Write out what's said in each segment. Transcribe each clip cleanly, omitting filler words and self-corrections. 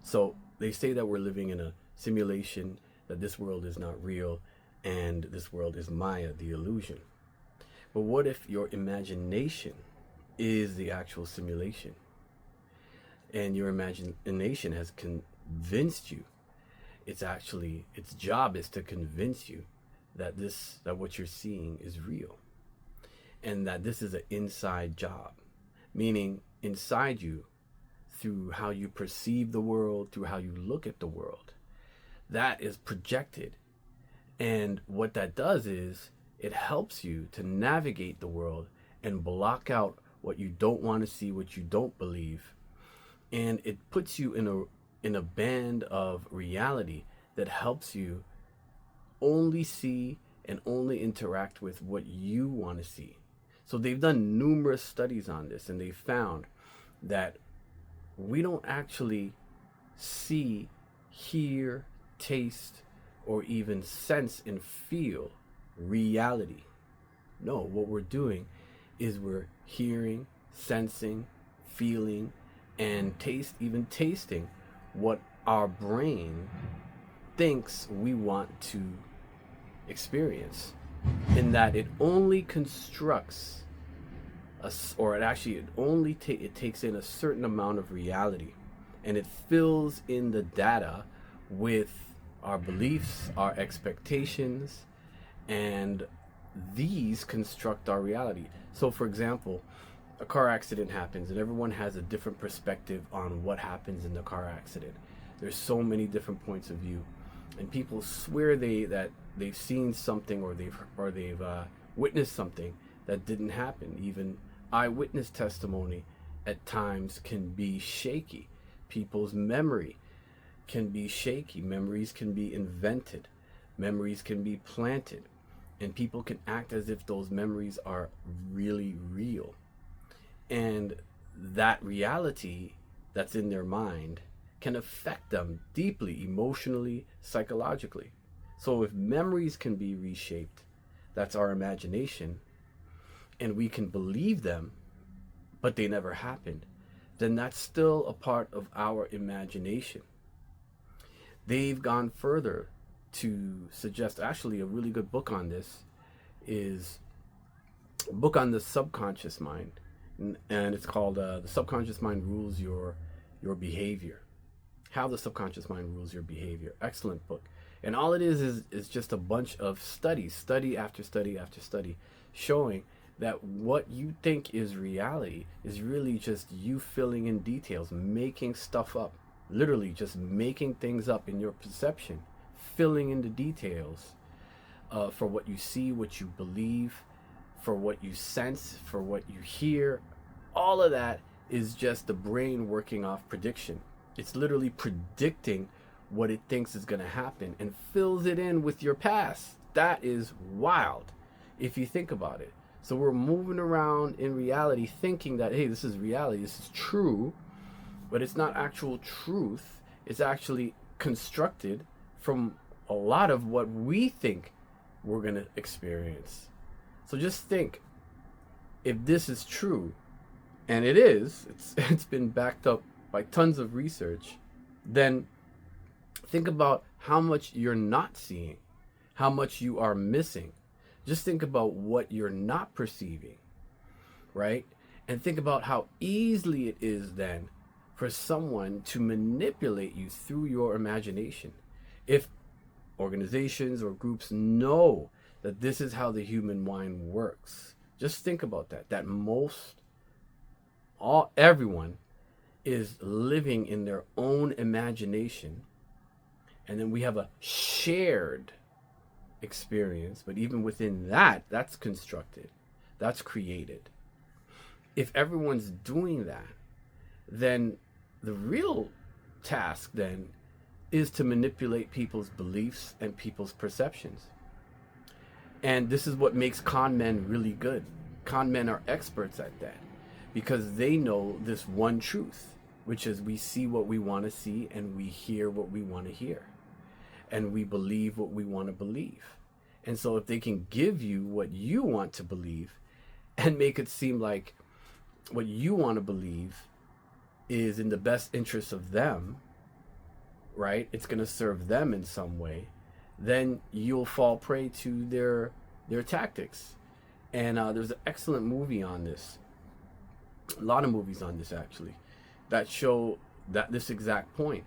So they say that we're living in a simulation, that this world is not real, and this world is Maya, the illusion. But what if your imagination is the actual simulation? And your imagination has convinced you, its job is to convince you that what you're seeing is real, and that this is an inside job, meaning inside you, through how you perceive the world, through how you look at the world, that is projected. And what that does is it helps you to navigate the world and block out what you don't want to see, what you don't believe, and it puts you in a band of reality that helps you only see and only interact with what you want to see. So they've done numerous studies on this, and they found that we don't actually see, hear, taste, or even sense and feel reality. No, what we're doing is we're hearing, sensing, feeling, and even tasting what our brain thinks we want to experience, in that it only constructs or it takes in a certain amount of reality, and it fills in the data with our beliefs, our expectations, and these construct our reality. So for example, a car accident happens and everyone has a different perspective on what happens in the car accident. There's so many different points of view, and people swear that they've seen something, or they've witnessed something that didn't happen. Even eyewitness testimony at times can be shaky. People's memory can be shaky. Memories can be invented. Memories can be planted. And people can act as if those memories are really real. And that reality that's in their mind can affect them deeply, emotionally, psychologically. So if memories can be reshaped, that's our imagination, and we can believe them, but they never happened, then that's still a part of our imagination. They've gone further to suggest, actually a really good book on this is a book on the subconscious mind, and it's called The Subconscious Mind Rules Your Behavior. How the Subconscious Mind Rules Your Behavior. Excellent book. And all it is just a bunch of studies, study after study after study, showing that what you think is reality is really just you filling in details, making stuff up, literally just making things up in your perception, filling in the details for what you see, what you believe, for what you sense, for what you hear. All of that is just the brain working off prediction. It's literally predicting what it thinks is going to happen and fills it in with your past. That is wild if you think about it. So we're moving around in reality thinking that, hey, this is reality, this is true, but it's not actual truth. It's actually constructed from a lot of what we think we're going to experience. So just think, if this is true, and it is, it's been backed up by tons of research, then think about how much you're not seeing, how much you are missing. Just think about what you're not perceiving, right? And think about how easily it is then for someone to manipulate you through your imagination. If organizations or groups know that this is how the human mind works, just think about that everyone is living in their own imagination, and then we have a shared experience, but even within that, that's constructed, that's created. If everyone's doing that, then the real task then is to manipulate people's beliefs and people's perceptions. And this is what makes con men really good. Con men are experts at that because they know this one truth, which is we see what we want to see, and we hear what we want to hear, and we believe what we want to believe. And so if they can give you what you want to believe and make it seem like what you want to believe is in the best interest of them, right? It's going to serve them in some way. Then you'll fall prey to their tactics. And there's an excellent movie on this. A lot of movies on this actually that show that this exact point,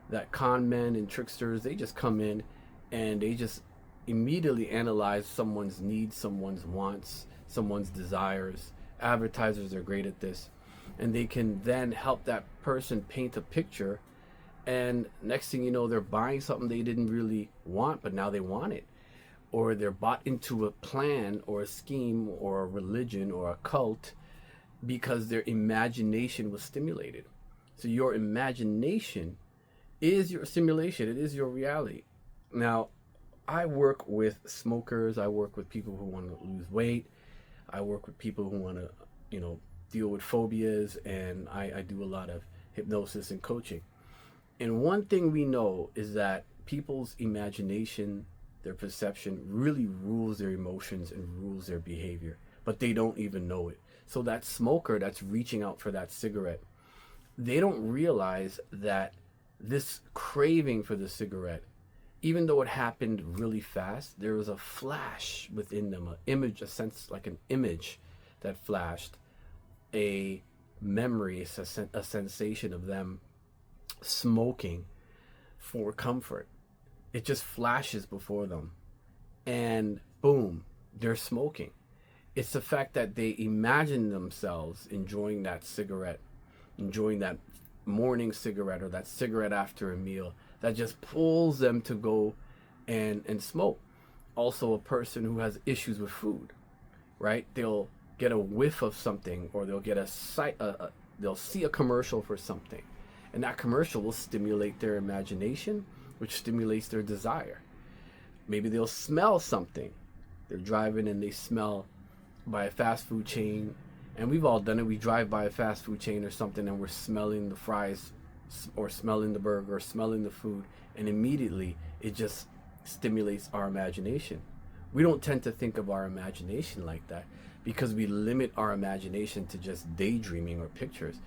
that con men and tricksters, they just come in and they just immediately analyze someone's needs, someone's wants, someone's desires. Advertisers are great at this, and they can then help that person paint a picture, and next thing you know, they're buying something they didn't really want, but now they want it. Or they're bought into a plan or a scheme or a religion or a cult because their imagination was stimulated. So your imagination is your simulation. It is your reality. Now, I work with smokers. I work with people who want to lose weight. I work with people who want to, deal with phobias, and I do a lot of hypnosis and coaching. And one thing we know is that people's imagination, their perception really rules their emotions and rules their behavior, but they don't even know it. So that smoker that's reaching out for that cigarette, they don't realize that this craving for the cigarette, even though it happened really fast, there was a flash within them, an image, a sense, like an image that flashed, a memory, a sensation of them smoking for comfort. It just flashes before them, and boom, they're smoking. It's the fact that they imagine themselves enjoying that cigarette, enjoying that morning cigarette or that cigarette after a meal, that just pulls them to go and smoke. Also, a person who has issues with food, right? They'll get a whiff of something, or they'll get they'll see a commercial for something, and that commercial will stimulate their imagination, which stimulates their desire. Maybe they'll smell something. They're driving and they smell by a fast food chain, and we've all done it. We drive by a fast food chain or something, and we're smelling the fries or smelling the burger or smelling the food, and immediately it just stimulates our imagination. We don't tend to think of our imagination like that because we limit our imagination to just daydreaming or pictures.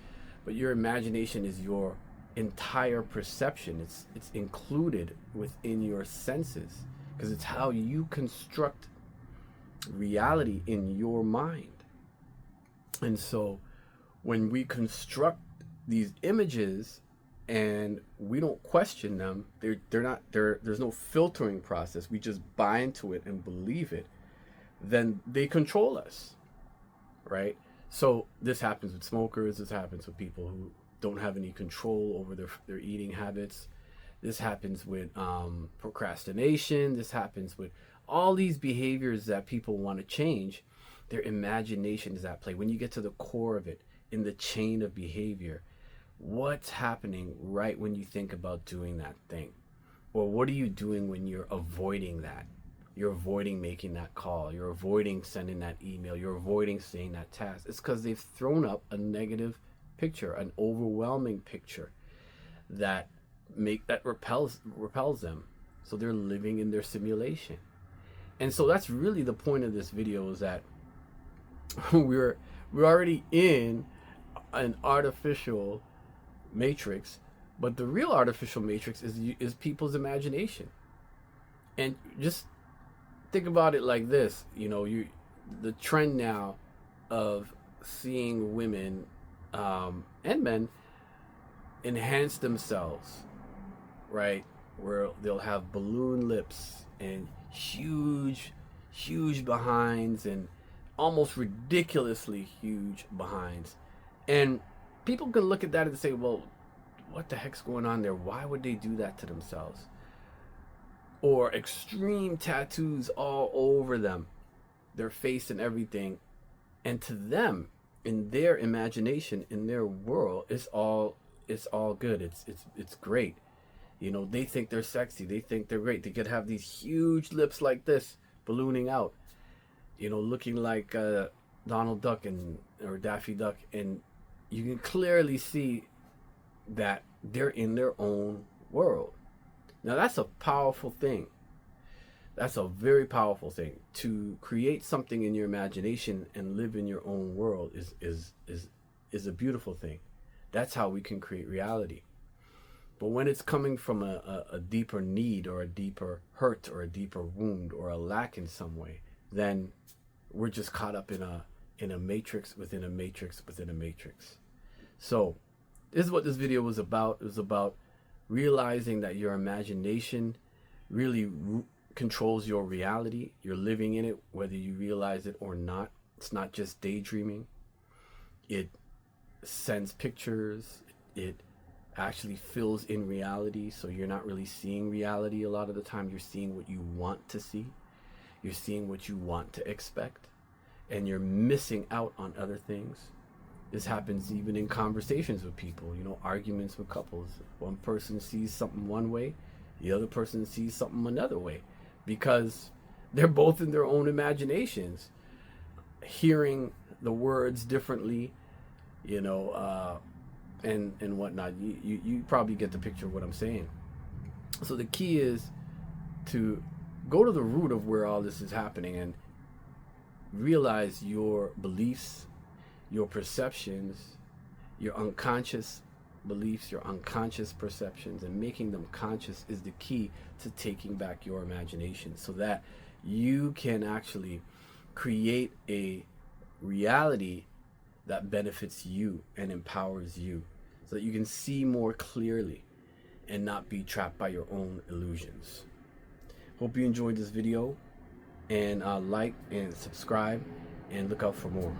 But your imagination is your entire perception. It's included within your senses, because it's how you construct reality in your mind. And so when we construct these images and we don't question them, there's no filtering process, we just buy into it and believe it, then they control us, right? So this happens with smokers, this happens with people who don't have any control over their eating habits. This happens with procrastination. This happens with all these behaviors that people want to change. Their imagination is at play. When you get to the core of it, in the chain of behavior, what's happening right when you think about doing that thing? Or what are you doing when you're avoiding that? You're avoiding making that call. You're avoiding sending that email. You're avoiding saying that task. It's because they've thrown up a negative picture, an overwhelming picture that repels them. So they're living in their simulation. And so that's really the point of this video, is that we're already in an artificial matrix, but the real artificial matrix is people's imagination. And just think about it like this, the trend now of seeing women and men enhance themselves, right? Where they'll have balloon lips and huge behinds and almost ridiculously huge behinds. And people can look at that and say, well, what the heck's going on there? Why would they do that to themselves? Or extreme tattoos all over them, their face and everything. And to them, in their imagination, in their world, it's all good. It's great. They think they're sexy. They think they're great. They could have these huge lips like this, ballooning out, looking like Donald Duck or Daffy Duck. And you can clearly see that they're in their own world. Now, that's a powerful thing. That's a very powerful thing. To create something in your imagination and live in your own world is a beautiful thing. That's how we can create reality. But when it's coming from a deeper need or a deeper hurt or a deeper wound or a lack in some way, then we're just caught up in a matrix within a matrix within a matrix. So this is what this video was about. It was about realizing that your imagination really controls your reality. You're living in it, whether you realize it or not. It's not just daydreaming. It sends pictures. It actually fills in reality. So you're not really seeing reality a lot of the time. You're seeing what you want to see. You're seeing what you want to expect. And you're missing out on other things. This happens even in conversations with people, you know, arguments with couples. One person sees something one way, the other person sees something another way, because they're both in their own imaginations, hearing the words differently, you know, and whatnot. You probably get the picture of what I'm saying. So the key is to go to the root of where all this is happening and realize your beliefs, your perceptions, your unconscious beliefs, your unconscious perceptions, and making them conscious is the key to taking back your imagination, so that you can actually create a reality that benefits you and empowers you, so that you can see more clearly and not be trapped by your own illusions. Hope you enjoyed this video, and like and subscribe and look out for more.